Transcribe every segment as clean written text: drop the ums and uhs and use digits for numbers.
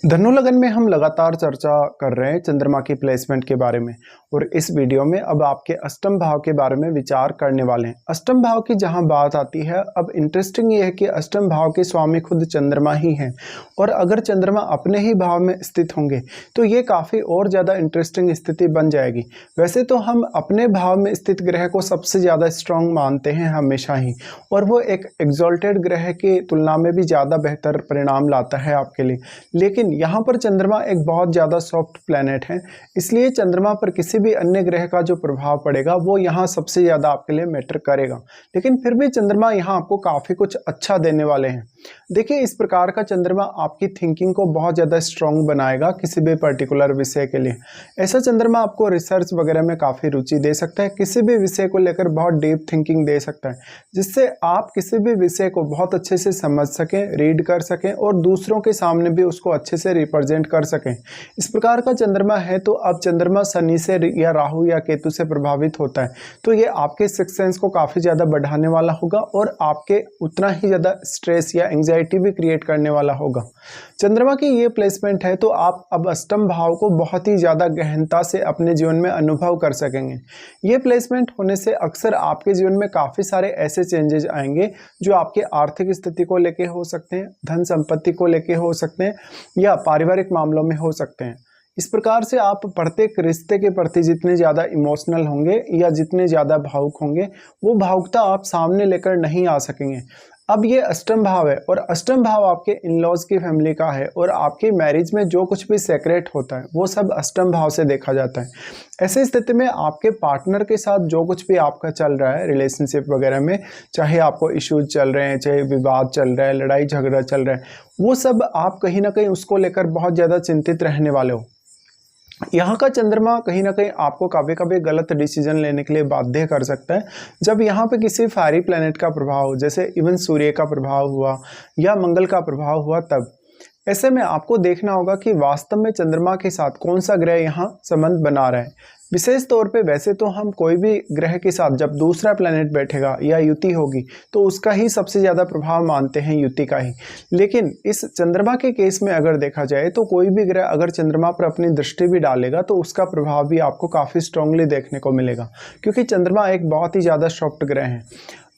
धनु लगन में हम लगातार चर्चा कर रहे हैं चंद्रमा की प्लेसमेंट के बारे में। और इस वीडियो में अब आपके अष्टम भाव के बारे में विचार करने वाले हैं। अष्टम भाव की जहां बात आती है, अब इंटरेस्टिंग ये है कि अष्टम भाव के स्वामी खुद चंद्रमा ही हैं। और अगर चंद्रमा अपने ही भाव में स्थित होंगे तो ये काफ़ी और ज़्यादा इंटरेस्टिंग स्थिति बन जाएगी। वैसे तो हम अपने भाव में स्थित ग्रह को सबसे ज़्यादा स्ट्रॉन्ग मानते हैं हमेशा ही, और वो एक एग्जॉल्टेड ग्रह की तुलना में भी ज़्यादा बेहतर परिणाम लाता है आपके लिए। लेकिन यहाँ पर चंद्रमा एक बहुत ज़्यादा सॉफ्ट प्लैनेट है, इसलिए चंद्रमा पर किसी भी अन्य ग्रह का जो प्रभाव पड़ेगा वो यहाँ सबसे ज़्यादा आपके लिए मैटर करेगा। लेकिन फिर भी चंद्रमा यहाँ आपको काफ़ी कुछ अच्छा देने वाले हैं। देखिए, इस प्रकार का चंद्रमा आपकी थिंकिंग को बहुत ज़्यादा स्ट्रॉन्ग बनाएगा किसी भी पर्टिकुलर विषय के लिए। ऐसा चंद्रमा आपको रिसर्च वगैरह में काफ़ी रुचि दे सकता है, किसी भी विषय को लेकर बहुत डीप थिंकिंग दे सकता है, जिससे आप किसी भी विषय को बहुत अच्छे से समझ सकें, रीड कर सकें और दूसरों के सामने भी उसको अच्छे से रिप्रेजेंट कर सकें। इस प्रकार का चंद्रमा है। तो अब चंद्रमा शनि से या राहु या केतु से प्रभावित होता है, तो ये आपके सिक्स सेंस को काफ़ी ज़्यादा बढ़ाने वाला होगा और आपके उतना ही ज़्यादा स्ट्रेस या एंग्जाइटी भी क्रिएट करने वाला होगा। चंद्रमा की ये प्लेसमेंट है तो आप अब अष्टम भाव को बहुत ही ज़्यादा गहनता से अपने जीवन में अनुभव कर सकेंगे। ये प्लेसमेंट होने से अक्सर आपके जीवन में काफ़ी सारे ऐसे चेंजेस आएंगे जो आपके आर्थिक स्थिति को लेके हो सकते हैं, धन संपत्ति को लेके हो सकते हैं या पारिवारिक मामलों में हो सकते हैं। इस प्रकार से आप प्रत्येक रिश्ते के प्रति जितने ज़्यादा इमोशनल होंगे या जितने ज़्यादा भावुक होंगे, वो भावुकता आप सामने लेकर नहीं आ सकेंगे। अब ये अष्टम भाव है और अष्टम भाव आपके इन लॉज की फैमिली का है, और आपकी मैरिज में जो कुछ भी सेक्रेट होता है वो सब अष्टम भाव से देखा जाता है। ऐसी स्थिति में आपके पार्टनर के साथ जो कुछ भी आपका चल रहा है रिलेशनशिप वगैरह में, चाहे आपको इश्यूज चल रहे हैं, चाहे विवाद चल रहा है, लड़ाई झगड़ा चल रहा है, वो सब आप कहीं ना कहीं उसको लेकर बहुत ज़्यादा चिंतित रहने वाले हो। यहाँ का चंद्रमा कहीं ना कहीं आपको कभी कभी गलत डिसीजन लेने के लिए बाध्य कर सकता है। जब यहाँ पे किसी फायरी प्लेनेट का प्रभाव, जैसे इवन सूर्य का प्रभाव हुआ या मंगल का प्रभाव हुआ, तब ऐसे में आपको देखना होगा कि वास्तव में चंद्रमा के साथ कौन सा ग्रह यहाँ संबंध बना रहा है। विशेष तौर पे वैसे तो हम कोई भी ग्रह के साथ जब दूसरा प्लेनेट बैठेगा या युति होगी तो उसका ही सबसे ज़्यादा प्रभाव मानते हैं, युति का ही। लेकिन इस चंद्रमा के केस में अगर देखा जाए तो कोई भी ग्रह अगर चंद्रमा पर अपनी दृष्टि भी डालेगा तो उसका प्रभाव भी आपको काफ़ी स्ट्रांगली देखने को मिलेगा, क्योंकि चंद्रमा एक बहुत ही ज़्यादा सॉफ्ट ग्रह है।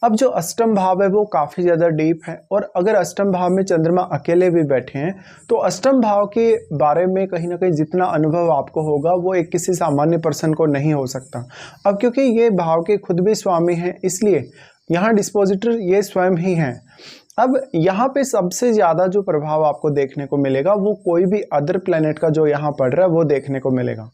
अब जो अष्टम भाव है वो काफ़ी ज़्यादा डीप है, और अगर अष्टम भाव में चंद्रमा अकेले भी बैठे हैं तो अष्टम भाव के बारे में कहीं ना कहीं जितना अनुभव आपको होगा वो एक किसी सामान्य पर्सन को नहीं हो सकता। अब क्योंकि ये भाव के खुद भी स्वामी हैं, इसलिए यहाँ डिस्पोजिटर ये स्वयं ही हैं। अब यहाँ पे सबसे ज़्यादा जो प्रभाव आपको देखने को मिलेगा वो कोई भी अदर प्लेनेट का जो यहाँ पड़ रहा है वो देखने को मिलेगा।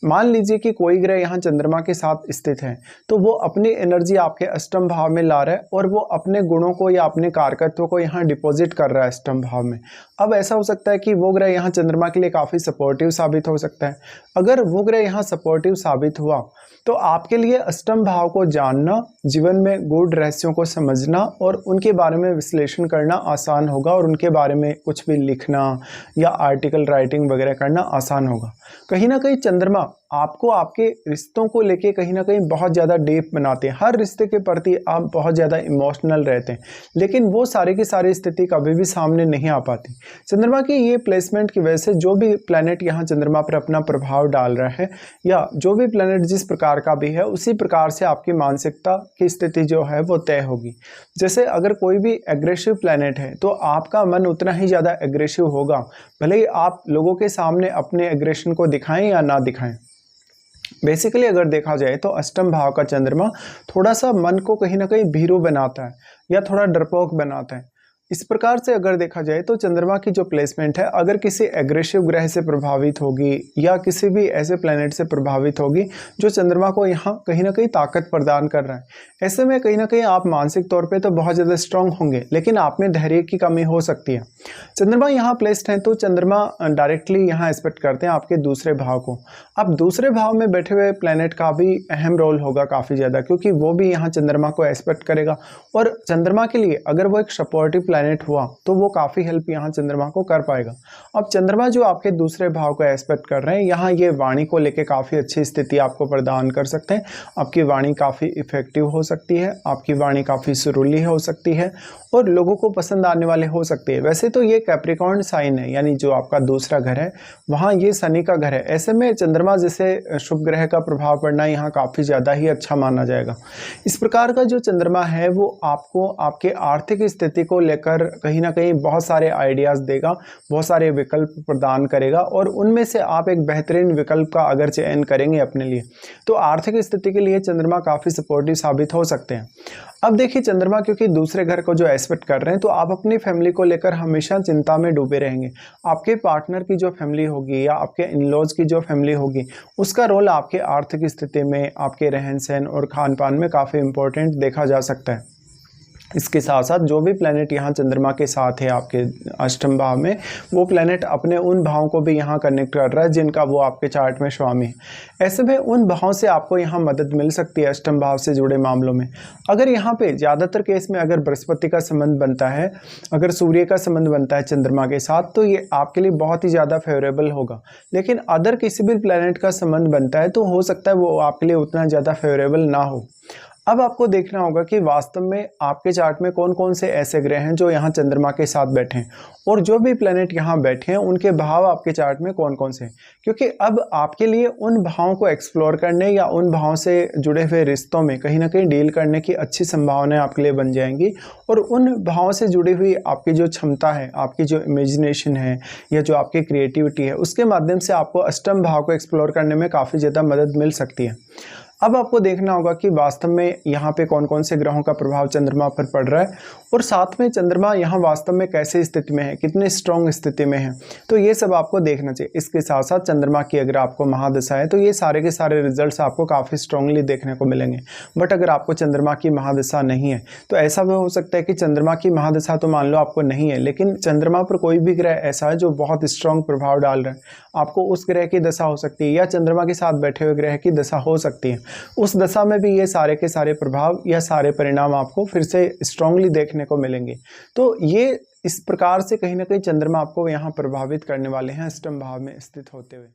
मान लीजिए कि कोई ग्रह यहाँ चंद्रमा के साथ स्थित है, तो वो अपनी एनर्जी आपके अष्टम भाव में ला रहा है और वो अपने गुणों को या अपने कारकत्व को यहाँ डिपॉजिट कर रहा है अष्टम भाव में। अब ऐसा हो सकता है कि वो ग्रह यहाँ चंद्रमा के लिए काफ़ी सपोर्टिव साबित हो सकता है। अगर वो ग्रह यहाँ सपोर्टिव साबित हुआ तो आपके लिए अष्टम भाव को जानना, जीवन में गूढ़ रहस्यों को समझना और उनके बारे में विश्लेषण करना आसान होगा, और उनके बारे में कुछ भी लिखना या आर्टिकल राइटिंग वगैरह करना आसान होगा। कहीं ना कहीं चंद्रमा आपको आपके रिश्तों को लेके कहीं ना कहीं बहुत ज़्यादा डीप बनाते हैं। हर रिश्ते के प्रति आप बहुत ज़्यादा इमोशनल रहते हैं, लेकिन वो सारी की सारी स्थिति कभी भी सामने नहीं आ पाती। चंद्रमा की ये प्लेसमेंट की वजह से जो भी प्लैनेट यहाँ चंद्रमा पर अपना प्रभाव डाल रहा है, या जो भी प्लैनेट जिस प्रकार का भी है, उसी प्रकार से आपकी मानसिकता की स्थिति जो है वो तय होगी। जैसे अगर कोई भी एग्रेसिव प्लैनेट है तो आपका मन उतना ही ज़्यादा एग्रेसिव होगा, भले ही आप लोगों के सामने अपने एग्रेशन को दिखाएं या ना दिखाएं। बेसिकली अगर देखा जाए तो अष्टम भाव का चंद्रमा थोड़ा सा मन को कहीं ना कहीं भीरू बनाता है या थोड़ा डरपोक बनाता है। इस प्रकार से अगर देखा जाए तो चंद्रमा की जो प्लेसमेंट है अगर किसी एग्रेसिव ग्रह से प्रभावित होगी या किसी भी ऐसे प्लैनेट से प्रभावित होगी जो चंद्रमा को यहाँ कहीं ना कहीं ताकत प्रदान कर रहा है, ऐसे में कहीं ना कहीं आप मानसिक तौर पे तो बहुत ज़्यादा स्ट्रांग होंगे, लेकिन आप में धैर्य की कमी हो सकती है। चंद्रमा यहाँ प्लेस्ड है तो चंद्रमा डायरेक्टली यहाँ एस्पेक्ट करते हैं आपके दूसरे भाव को। अब दूसरे भाव में बैठे हुए प्लैनेट का भी अहम रोल होगा काफ़ी ज़्यादा, क्योंकि वो भी यहाँ चंद्रमा को एस्पेक्ट करेगा, और चंद्रमा के लिए अगर वो एक सपोर्टिव प्लैनेट हुआ तो वो काफ़ी हेल्प यहाँ चंद्रमा को कर पाएगा। अब चंद्रमा जो आपके दूसरे भाव को एस्पेक्ट कर रहे हैं, यहाँ ये वाणी को लेके काफ़ी अच्छी स्थिति आपको प्रदान कर सकते हैं। आपकी वाणी काफ़ी इफेक्टिव हो सकती है, आपकी वाणी काफ़ी सुरीली हो सकती है और लोगों को पसंद आने वाले हो सकती है। वैसे तो ये कैप्रिकॉर्न साइन है, यानी जो आपका दूसरा घर है वहाँ ये शनि का घर है। ऐसे में चंद्रमा जैसे शुभ ग्रह का प्रभाव पड़ना यहाँ काफ़ी ज़्यादा ही अच्छा माना जाएगा। इस प्रकार का जो चंद्रमा है वो आपको आपके आर्थिक स्थिति को लेकर कहीं ना कहीं बहुत सारे आइडियाज़ देगा, बहुत सारे विकल्प प्रदान करेगा और उनमें से आप एक बेहतरीन विकल्प का अगर चयन करेंगे अपने लिए तो आर्थिक स्थिति के लिए चंद्रमा काफ़ी सपोर्टिव साबित हो सकते हैं। अब देखिए चंद्रमा क्योंकि दूसरे घर को जो एस्पेक्ट कर रहे हैं तो आप अपनी फैमिली को लेकर हमेशा चिंता में डूबे रहेंगे। आपके पार्टनर की जो फैमिली होगी या आपके इन-लॉज की जो फैमिली होगी उसका रोल आपके आर्थिक स्थिति में, आपके रहन सहन और खान पान में काफ़ी इंपॉर्टेंट देखा जा सकता है। इसके साथ साथ जो भी प्लैनेट यहाँ चंद्रमा के साथ है आपके अष्टम भाव में, वो प्लैनेट अपने उन भावों को भी यहाँ कनेक्ट कर रहा है जिनका वो आपके चार्ट में स्वामी है। ऐसे में उन भावों से आपको यहाँ मदद मिल सकती है अष्टम भाव से जुड़े मामलों में। अगर यहाँ पे ज़्यादातर केस में अगर बृहस्पति का संबंध बनता है, अगर सूर्य का संबंध बनता है चंद्रमा के साथ तो ये आपके लिए बहुत ही ज़्यादा फेवरेबल होगा। लेकिन अदर किसी भी प्लैनेट का संबंध बनता है तो हो सकता है वो आपके लिए उतना ज़्यादा फेवरेबल ना हो। अब आपको देखना होगा कि वास्तव में आपके चार्ट में कौन कौन से ऐसे ग्रह हैं जो यहाँ चंद्रमा के साथ बैठे हैं और जो भी प्लैनेट यहाँ बैठे हैं उनके भाव आपके चार्ट में कौन कौन से हैं। क्योंकि अब आपके लिए उन भावों को एक्सप्लोर करने या उन भावों से जुड़े हुए रिश्तों में कहीं ना कहीं डील करने की अच्छी संभावनाएं आपके लिए बन जाएंगी और उन भावों से जुड़ी हुई आपकी जो क्षमता है, आपकी जो इमेजिनेशन है या जो आपकी क्रिएटिविटी है, उसके माध्यम से आपको अष्टम भाव को एक्सप्लोर करने में काफ़ी ज़्यादा मदद मिल सकती है। अब आपको देखना होगा कि वास्तव में यहाँ पे कौन कौन से ग्रहों का प्रभाव चंद्रमा पर पड़ रहा है और साथ में चंद्रमा यहाँ वास्तव में कैसे स्थिति में है, कितने स्ट्रॉन्ग स्थिति में है, तो ये सब आपको देखना चाहिए। इसके साथ साथ चंद्रमा की अगर आपको महादशा है तो ये सारे के सारे रिजल्ट्स आपको काफ़ी स्ट्रांगली देखने को मिलेंगे। बट अगर आपको चंद्रमा की महादशा नहीं है तो ऐसा भी हो सकता है कि चंद्रमा की महादशा तो मान लो आपको नहीं है लेकिन चंद्रमा पर कोई भी ग्रह ऐसा है जो बहुत स्ट्रॉन्ग प्रभाव डाल रहा है, आपको उस ग्रह की दशा हो सकती है या चंद्रमा के साथ बैठे हुए ग्रह की दशा हो सकती है। उस दशा में भी ये सारे के सारे प्रभाव या सारे परिणाम आपको फिर से स्ट्रांगली देखने को मिलेंगे। तो ये इस प्रकार से कहीं ना कहीं चंद्रमा आपको यहाँ प्रभावित करने वाले हैं अष्टम भाव में स्थित होते हुए।